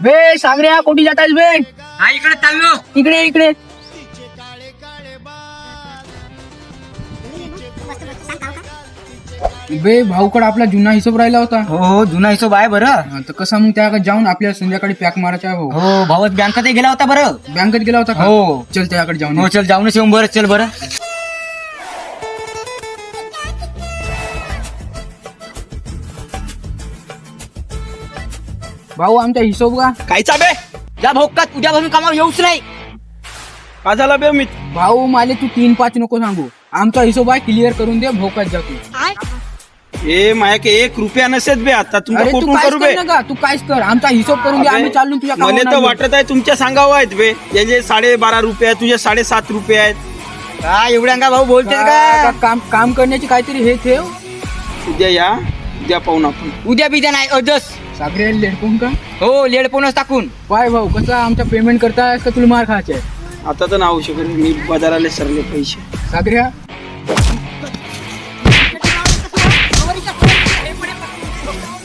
बे सागऱ्या कोठी जातास बे? हा इकडे चाललो. इकडे इकडे. बे भाऊकडे आपला जुना हिशोब राहिला होता. हो जुना हिशोब आहे बरं. हा, तर कसा मग त्याकडे जाऊन आपल्याला संध्याकाळी पॅक मारायचा आहे भाऊ. हो भाऊ बँकेत गेला होता बरं. बँकेत गेला होता का? हो. चल त्याकडे जाऊन हो येऊ. चल जाऊनच येऊन बरं. चल बरं. भाऊ आमचा हिशोब का? कायचा बे या भोकात उद्यापासून कामावर येऊच नाही. का झाला बे मी भाऊ माले तू 3-5 नको सांगू. आमचा हिशोब आहे क्लिअर करून दे. भोकात जातो. ए माया के 1 रुपया नसेत बे आता तुमचं अरे तू कुठून काहीच करू कर बे नका. तू काहीच कर. आमचा हिशोब करून दे. आम्ही चालून तुझ्या मला कामावर तर नाही वाटत आहे तुमच्या सांगावं आहेत बे याचे 12.5 रुपये तुझे 7.5 रुपये आहेत. काय एवढ्या का भाऊ बोलते येऊ. का? काम करण्याची काहीतरी हे ठेव. उद्या या उद्या पाहून आपण. उद्या बिद्या नाही अजस. सागरे लेडकोन का? हो लेडपोनच टाकून. पाय भाऊ कसा आमचा पेमेंट करताय का तुला मार खायचा आहे? आता तर नाव शकत मी बाजाराला सरले पैसे. सागऱ्या